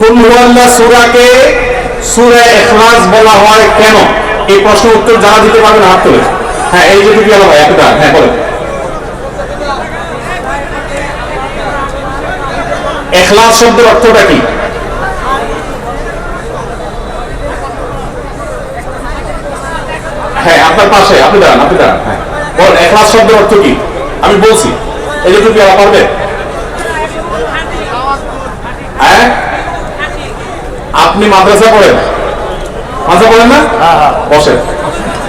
কুল হুয়াল্লাহ সূরাকে সূরা ইখলাস বলা হয় কেন? এই প্রশ্নের উত্তর যারা দিতে পারবেন হাত তোলেন। হ্যাঁ, এই যে টুপি ভাই একটা, হ্যাঁ বলেন। ইখলাস শব্দের অর্থটা কি? হ্যাঁ, আপনার পাশে আপনি দাঁড়ান, হ্যাঁ বলেন, ইখলাস শব্দের অর্থ কি? আমি বলছি, এই যে টুপি পারবে? হ্যাঁ, আপনি মাদ্রাসা পড়েন? মাদ্রাসা পড়েন না? বসেন।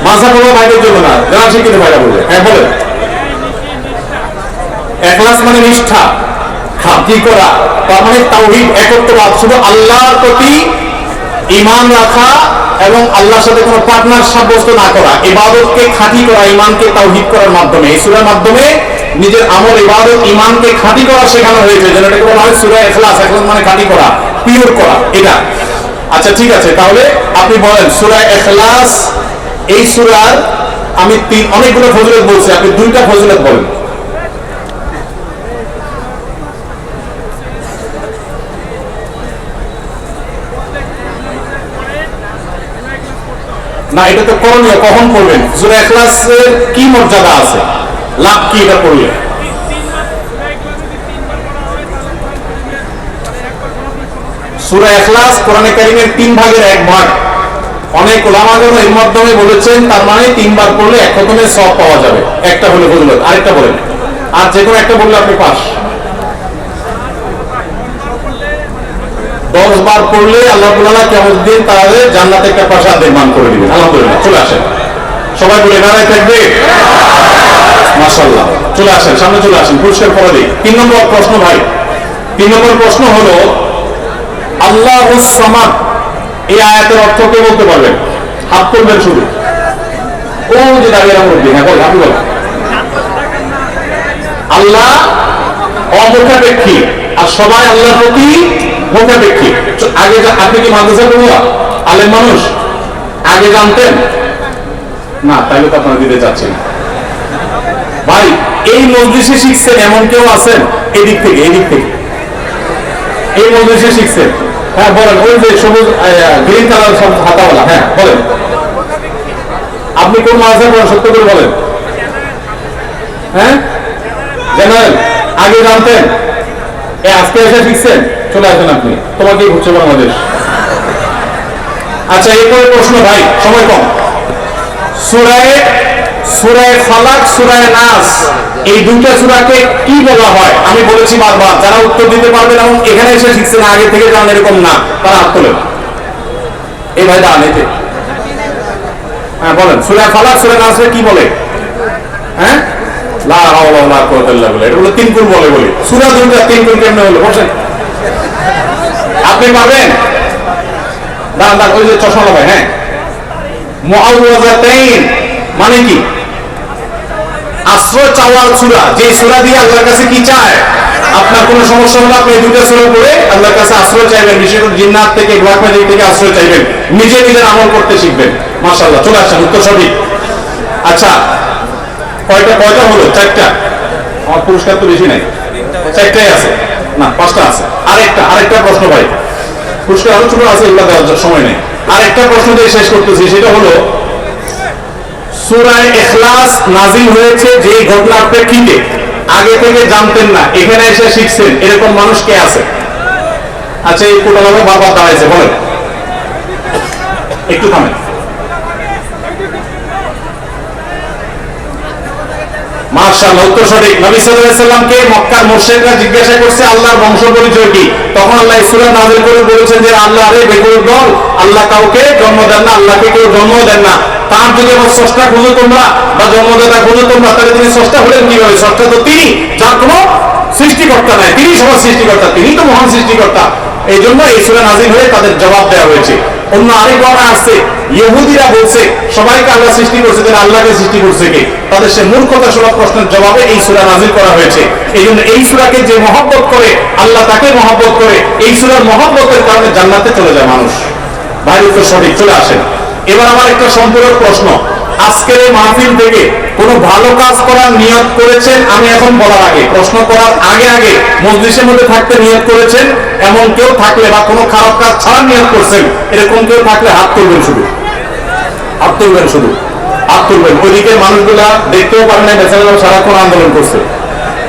মাদ্রাসা পড়া ভাইদের জন্য না, যারা শিক্ষিত ভাইরা বলবে। হ্যাঁ বলেন। ইখলাস মানে নিষ্ঠা, খাঁটি করা, তার মানে তাওহীদ, একত্ববাদ, শুধু আল্লাহর প্রতি ঈমান রাখা এবং আল্লাহর সাথে কোনো পার্টনার সাব্যস্ত না করা, ইবাদতকে খাঁটি করা, ঈমানকে তাওহীদ করার মাধ্যমে। এই সূরার মাধ্যমে নিজের আমল, ইবাদত, ঈমানকে খাঁটি করা শেখানো হয়েছে, যেন এটাকে বলা হয় সূরা ইখলাস। ইখলাস মানে খাঁটি করা, পিওর করা, এটা। আচ্ছা ঠিক আছে, তাহলে আপনি বলেন সূরা ইখলাস, এই সূরার আমি অনেকগুলো ফজিলত বলছি, আপনি দুইটা ফজিলত বলেন। না, এটা তো করণীয়, কখন করবেন? সূরা ইখলাসের কি মর্যাদা আছে, লাভ কি এটা পড়লে? সূরা ইখলাস কোরআনে কারীমের 3 ভাগের 1 ভাগ। অনেক উলামাগণ এর মাধ্যমে বলেছেন তার মানে 3 বার পড়লে এক খতমে সওয়াব পাওয়া যাবে। একটা হলো ফজিলত, আরেকটা বলেন। আর যে কোনো একটা বললে আপনি পাস। 10 বার পড়লে আল্লাহ তাআলা কিয়ামত দিন তাদের জান্নাতে একটা প্রাসাদ নির্মাণ করে দিবেন। আলহামদুলিল্লাহ, চলে আসেন সবাই, বলে নারায়ে তাকবীর, মাশাআল্লাহ। চলে আসেন, সামনে চলে আসেন, পুরস্কার পরে দিই। 3 নম্বর প্রশ্ন ভাই, 3 নম্বর প্রশ্ন হলো আল্লাহুস সামাদ, এই আয়াতের অর্থ কে বলতে পারবেন? হাত তুলবেন শুধু। ও যে দাঁড়িয়ে মুরব্বি, হ্যাঁ বলেন, আপনি বলেন। আল্লাহ অমুখাপেক্ষী আর সবাই আল্লাহর প্রতি মুখাপেক্ষী। আগে আপনি কি মাদ্রাসা পড়ুয়া, আলেম মানুষ, আগে জানতেন না? তাইলে তো আপনারা দিতে চাচ্ছেন ভাই। এই মজলিসে শিখছেন এমন কেউ আছেন? এদিক থেকে এই মজলিসে শিখছেন? হ্যাঁ বলেন। ওই যে সবুজ গ্রিন কালার সব হাতাওয়ালা, হ্যাঁ বলেন। আপনি কোন মাদ্রাসা পড়েন সত্য করে বলেন। হ্যাঁ, জেনারেল। আগে জানতেন, আজকে এসে শিখছেন? চলে আসেন আপনি, তোমাকেই ঘুরছে বাংলাদেশ। আচ্ছা, এরপরে প্রশ্ন ভাই, সময় কম। সূরা ফালাক, সূরা নাস, এই দুইটা সূরাকে কি বলা হয়? আমি বলেছি বারবার, যারা উত্তর দিতে পারবেন এবং এখানে এসে শিখছেন, আগে থেকে জানেন এরকম না, তারা হাত তোলেন। এই ভাই দাঁড়ান এতে। হ্যাঁ বলেন, সূরা ফালাক, সূরা নাসকে কি বলে? হ্যাঁ, লা হাওলা ওয়ালা কুওয়াতা ইল্লা বিল্লাহ। এটা হলো 3 কুল বলে। সূরা দুইটা 3 কুল কেমনে হলো? বসেন, আপনি পারবেন। দাঁড়ান, ওই যে চশমা ভাই, হ্যাঁ। মুআউযাতাইন মানে কি? আশ্রয় চাওয়ার সূরা, যে সূরা দিয়ে আল্লাহর কাছে কি চায়? আপনার কোনো সমস্যা হলে আপনি এই দুইটা সূরা পড়ে আল্লাহর কাছে আশ্রয় চাইবেন, বিশেষ করে জিন্নাত থেকে, ব্ল্যাক ম্যাজিক থেকে আশ্রয় চাইবেন, নিজের আমল করতে শিখবেন। মাশাআল্লাহ, চলে আসেন, উত্তর সঠিক। আচ্ছা, কয়টা হলো? 4টা। আমার পুরস্কার তো বেশি নাই, 4টাই আছে না, 5টা আছে। আরেকটা প্রশ্ন ভাই, পুরস্কার আরো ছোট আছে, এগুলো দেওয়ার সময় নেই। আরেকটা প্রশ্ন দিয়ে শেষ করতেছি, সেটা হলো সূরা ইখলাস নাযিল হয়েছে যে ঘটনার প্রেক্ষিতে, আগে থেকে জানতেন না, এখানে এসে শিখছেন, এরকম মানুষ কে আছে? আচ্ছা, এই কোটা ভাবে বারবার দাঁড়াইছে, বলেন। একটু থামেন। মাশাআল্লাহ, উত্তর সঠিক। নবী সাল্লাল্লাহু আলাইহি সাল্লামকে মক্কার মুশরিকরা জিজ্ঞাসা করছে আল্লাহর বংশ পরিচয় কি? তখন আল্লাহ এই সূরা নাযিল করে বলেছেন যে আল্লাহ রে বেকুবের দল, আল্লাহ কাউকে জন্ম দেন না, আল্লাহকে কেউ জন্ম দেন না। তার যদি আমার স্রষ্টা খুঁজো তোমরা বা জন্মদাতা খুঁজো তোমরা, তাহলে তিনি স্রষ্টা হলেন কিভাবে? স্রষ্টা তো তিনি, যার কোনো সৃষ্টিকর্তা নাই, তিনি সবার সৃষ্টিকর্তা, তিনি তো মহান সৃষ্টিকর্তা। এই জন্য এই সূরা নাযিল হয়ে তাদের জবাব দেওয়া হয়েছে। অন্য আরেক বর্ণনা আসছে, ইহুদিরা বলছে সবাইকে আল্লাহ সৃষ্টি করছে, তাহলে আল্লাহকে সৃষ্টি করছে কে? তাদের সে মূর্খতা সুলভ প্রশ্নের জবাবে এই সূরা নাযিল করা হয়েছে। এই জন্য এই সূরাকে যে মহব্বত করে, আল্লাহ তাকে মহব্বত করে, এই সূরার মহব্বতের কারণে জান্নাতে চলে যায় মানুষ। ভাই উত্তর সঠিক, চলে আসেন। এবার আমার একটা সম্পূরক প্রশ্ন, আজকের এই মাহফিল থেকে কোনো ভালো কাজ করার নিয়ত করেছেন? আমি এখন বলার আগে, প্রশ্ন করার আগে আগে মজলিসের মধ্যে থাকতে নিয়ত করেছেন এমন কেউ থাকলে, বা কোনো খারাপ কাজ ছাড়া নিয়ত করছেন এরকম কেউ থাকলে হাত তুলবেন, শুধু হাত তুলবেন, শুধু হাত তুলবেন। ওইদিকে মানুষগুলা দেখতেও পারে না, বেচারা সারাক্ষণ আন্দোলন করছে।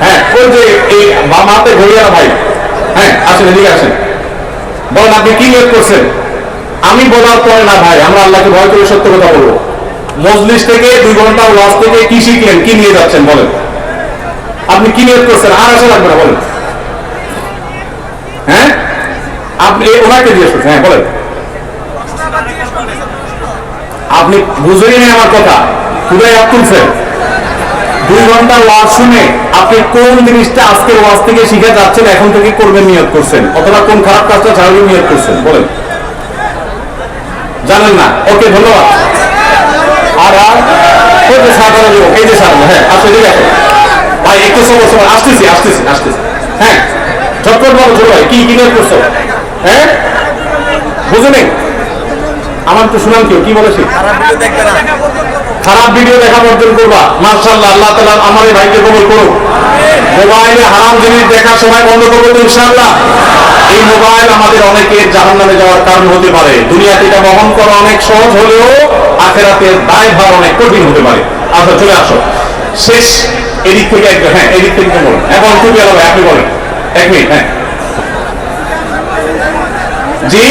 হ্যাঁ, ওই যে এই বাম হাতে ঘড়িয়ার ভাই, হ্যাঁ আসেন, এদিকে আসেন, বলেন আপনি কি নিয়ত করছেন? আমি বলার পরে না ভাই, আমরা আল্লাহকে ভয় করে সত্য কথা বলবো। মজলিস থেকে 2 ঘন্টা ওয়াজ থেকে কি শিখলেন, কি নিয়ে যাচ্ছেন বলেন? আপনি কি নিয়ত করছেন? আর আসা লাগবে না, বলেন। হ্যাঁ, আপনি ওনাকে জিজ্ঞেস করছেন, হ্যাঁ বলেন। আপনি বুঝেই নেই আমার কথা, খুদাই হাত তুলছেন। 2 ঘন্টা ওয়াজ শুনে আপনি কোন জিনিসটা আজকের ওয়াজ থেকে শিখে যাচ্ছেন, এখন থেকে করবেন নিয়ত করছেন, অথবা কোন খারাপ কাজটা ছাড়াবেন নিয়ত করছেন বলেন? জানেন না? ওকে, ধন্যবাদ। আর আর ওই যে সাধারণ লোক, এই যে সাধারণ, হ্যাঁ আসলে ঠিক আছে ভাই, একটু সময় সময় আসতেছি আসতেছি আসতেছি। হ্যাঁ, ঝটপট বলো ছোট ভাই, কি কি নিয়ত করছো? হ্যাঁ, বুঝে নেই আমার তো শুনান, কেউ কি বলেছি? খারাপ ভিডিও দেখা বর্জন করবা। মাশাআল্লাহ, আল্লাহ তাআলা আমার এই ভাইকে কবুল করুক। মোবাইলে হারাম জিনিস দেখার সময় বন্ধ করবো তো ইনশাআল্লাহ। এই মোবাইল আমাদের অনেকের জাহান্নামে যাওয়ার কারণ হতে পারে। দুনিয়াতে এটা বহন করা অনেক সহজ হলেও আখিরাতের দায়ভার অনেক কঠিন হতে পারে। আচ্ছা চলে আসো, শেষ এদিক থেকে একদম, হ্যাঁ এদিক থেকে বলুন, এখন খুবই আলো ভাই আপনি বলেন, 1 মিনিট। হ্যাঁ জি,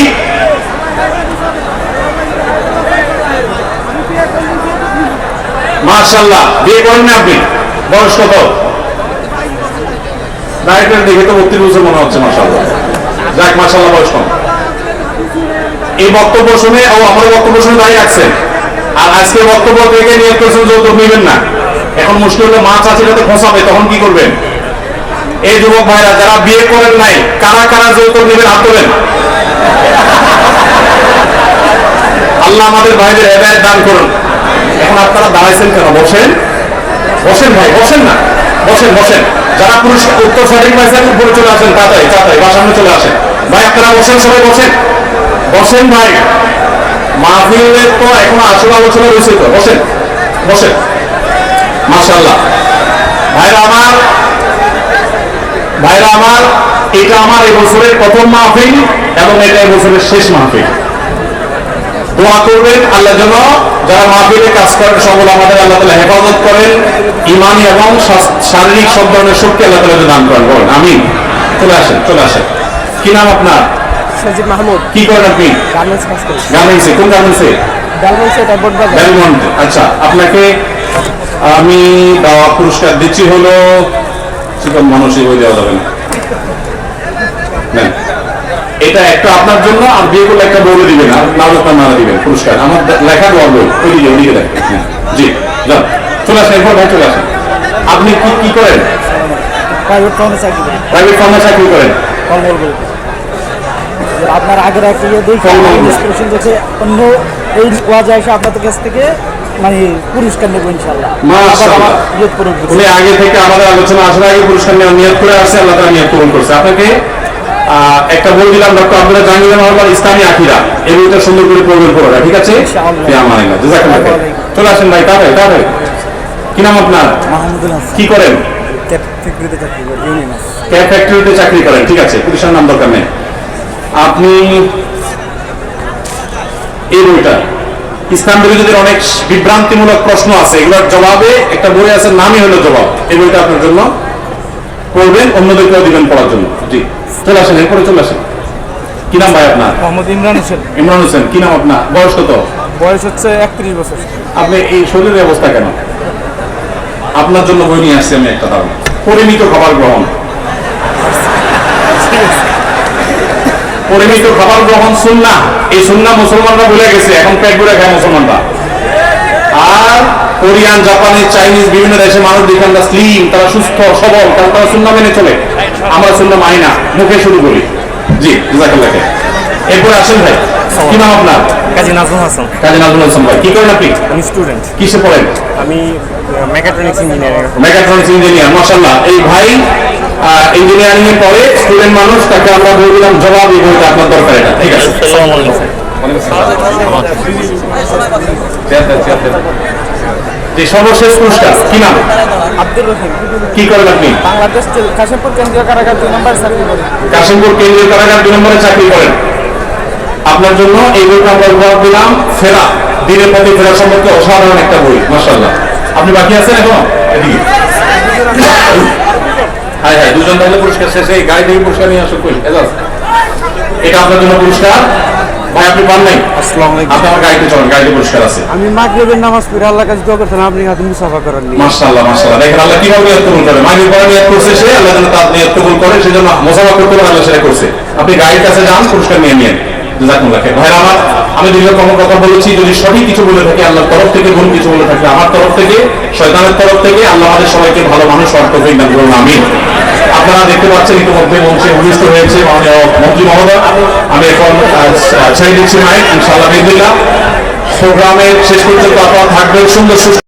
মাশাআল্লাহ, বিয়ে করেন না আপনি? বয়স কত? ডাইরেক্টর দেখে তো 32 বছর মনে হচ্ছে, মাশাআল্লাহ। যাক, মাশাআল্লাহ, বয়স কম। এই বক্তব্য শুনে, ও আমার বক্তব্য শুনে দাঁড়িয়ে রাখছেন, আর আজকে বক্তব্য দেখে নিয়োগ করছেন যৌতুক নেবেন না। এখন মুশকিল হলো মা চাচিরাতে ফসাবে, তখন কি করবেন? এই যুবক ভাইরা যারা বিয়ে করেন নাই, কারা কারা যৌতুক নেবেন হাত তোলেন। আল্লাহ আমাদের ভাইদের হেদায়েত দান করুন। এখন আপনারা দাঁড়াইছেন কেন? বসেন, বসেন ভাই, বসেন না, বসেন বসেন। যারা পুরস্কার উত্তর সঠিক পাইছেন উপরে চলে আসেন, তাড়াতাড়ি তাড়াতাড়ি বা সামনে চলে আসেন। ভাই আপনারা বসেন, সবাই বসেন, বসেন ভাই। মাহফিলের তো এখন আসল আলোচনা রয়েছে, তো বসেন বসেন। মাশাআল্লাহ, ভাইরা আমার, ভাইরা আমার, এটা আমার এই বছরের প্রথম মাহফিল এবং এটা এই বছরের শেষ মাহফিল। দোয়া করবেন আল্লাহ যেন যারা মাহফিলে কাজ করেন সকল আমাদের আল্লাহ তাআলা হেফাজত করেন, ইমানি এবং শারীরিক সব ধরনের শক্তি আল্লাহ তাআলা দান করেন, বলেন আমিন। চলে আসেন, চলে আসেন। কি নাম আপনার? সজিব মাহমুদ। কি করেন আপনি? গার্মেন্টস কাজ করি। গার্মেন্টসে? কোন গার্মেন্টসে? গার্মেন্টসে তারপর ডায়মন্ড। আচ্ছা, আপনাকে আমি দেওয়া পুরস্কার দিচ্ছি হলো, চিকন মানুষই বই দেওয়া যাবে না, এটা একটা আপনার জন্য, আর বিয়ে করলে একটা বলে দিবেন, আর নাও আপনার মারা দিবেন পুরস্কার। আমার লেখা দেওয়া বই ওইদিকে, ওইদিকে দেখেন। জি যান, চলে আসেন, এরপর ভাই চলে আসেন। আপনি কি কি করেন? প্রাইভেট ফার্মে চাকরি করি। প্রাইভেট ফার্মে চাকরি করেন? আপনার আগের একটা ইয়ে দেখে ইন্সপিরেশন দেখে অন্য এই ওয়াজে এসে আপনাদের কাছ থেকে মানে পুরস্কার নেবো ইনশাআল্লাহ। মাশাআল্লাহ, উনি আগে থেকে আমাদের আলোচনা আসার আগে পুরস্কার নেওয়ার নিয়ত করে আসছে, আল্লাহ তাআলা নিয়ত পূরণ করছে। আপনাকে একটা বই দিলাম, ডক্টর আব্দুল্লাহ জাহাঙ্গীর রহমান ইসলামী আকিদা, এই বইটা সুন্দর করে পড়বেন পুরোটা, ঠিক আছে? চলে আসেন ভাই, তাড়াতাড়ি তাড়াতাড়ি। কি নাম আপনার? মাহমুদুল হাসান। কি করেন? ক্যাপ ফ্যাক্টরিতে চাকরি করি, ইউনিমাস। ক্যাপ ফ্যাক্টরিতে চাকরি করেন, ঠিক আছে, পুলিশের নাম দরকার নেই। আপনি এই বইটা ইসলাম বিরোধীদের অনেক বিভ্রান্তিমূলক প্রশ্ন আছে, এগুলোর জবাবে একটা বই আছে, নামই হলো জবাব। এই বইটা আপনার জন্য পড়বেন, অন্যদেরকেও দিবেন পড়ার জন্য। জি চলে আসেন, এরপরে চলে আসেন। কি নাম ভাই আপনার? মোহাম্মদ ইমরান হোসেন। ইমরান হোসেন। কি নাম আপনার? বয়স কত? বয়স হচ্ছে 31 বছর। আপনি এই শরীরের অবস্থা কেন? আপনার জন্য বই নিয়ে আসছি আমি একটা, দাম পরিমিত খাবার গ্রহণ। পরিমিত খাবার গ্রহণ সুন্নাহ, এই সুন্নাহ মুসলমানরা ভুলে গেছে, এখন পেট ভরে খায় মুসলমানরা। আর কোরিয়ান, জাপানি, চাইনিজ বিভিন্ন দেশে মানুষ দেখে আমরা স্লিম, তারা সুস্থ সবল, কারণ তারা সুন্নাহ মেনে চলে। আমরা সুন্নাহ মানি না, মুখে শুরু করি। জি জাযাকাল্লাহ। এরপরে আসেন ভাই, কি নাম আপনার? কাজী নাজমুল হাসান। কাজী নাজমুল হাসান ভাই, কি করেন আপনি? আমি স্টুডেন্ট। কিসে পড়েন? আমি মেকাট্রনিক্স ইঞ্জিনিয়ারিং। মেকাট্রনিক্স ইঞ্জিনিয়ার, মাশাআল্লাহ। এই ভাই ইঞ্জিনিয়ারিং এ পড়ে, স্টুডেন্ট মানুষ, তাকে আমরা বলে দিলাম জবাব, এই বইটা আপনার দরকার, এটা ঠিক আছে। আসসালামু আলাইকুম। যে সর্বশেষ পুরস্কার কি নাম? আব্দুর রহিম। কি করেন আপনি? বাংলাদেশ কাশিমপুর কেন্দ্রীয় কারাগার 2 নম্বর চাকরি করি। কাশিমপুর কেন্দ্রীয় কারাগার 2 নম্বরে চাকরি করেন। আপনার জন্য এই বইটা আমরা উপহার দিলাম, ফেরা, দিনের পথে ফেরা সম্পর্কে অসাধারণ একটা বই, মাশাআল্লাহ। আপনি বাকি আছেন এখন? এদিকে হ্যাঁ হ্যাঁ, দুজন তাহলে পুরস্কার শেষে এই গাড়ি থেকে পুরস্কার নিয়ে আসুন। কই এজাজ, এটা আপনার জন্য পুরস্কার। ভাই আপনি পান নাই? আসসালামু আলাইকুম। আপনি আমার গাড়িতে চলেন, গাড়িতে পুরস্কার আছে। আমি মাগরিবের নামাজ পড়ে আল্লাহর কাছে দোয়া করতেন, আপনি হাতে মুসাফা করেন নি। মাশাআল্লাহ মাশাআল্লাহ, দেখেন আল্লাহ কিভাবে নিয়ত কবুল করে। মাগরিব পড়া নিয়ত করছে সে, আল্লাহ যেন তার নিয়ত কবুল করে, সেজন্য মুসাফা করতে পারে, আল্লাহ সেটা করছে। আপনি গাড়ির কাছে যান, পুরস্কার নিয়ে নিন। জাযাকুমুল্লাহ খাইর। ভাইরা আমার, আমি দীর্ঘতম কথা বলেছি, যদি সঠিক কিছু বলে থাকি আল্লাহর তরফ থেকে, ভুল কিছু বলে থাকি আমার তরফ থেকে, শয়তানের তরফ থেকে, আল্লাহ আমাদের সবাইকে ভালো মানুষ হওয়ার তৌফিক দান করুন, আমিন। আপনারা দেখতে পাচ্ছেন ইতিমধ্যে মঞ্চে উপস্থিত হয়েছে মাননীয় মন্ত্রী মহোদয়। আমি এখন ছেড়ে দিচ্ছি মাইক, ইনশাআল্লাহ বিদিল্লাহ। প্রোগ্রামের শেষ পর্যন্ত আপনারা থাকবেন সুন্দর সুস্থ।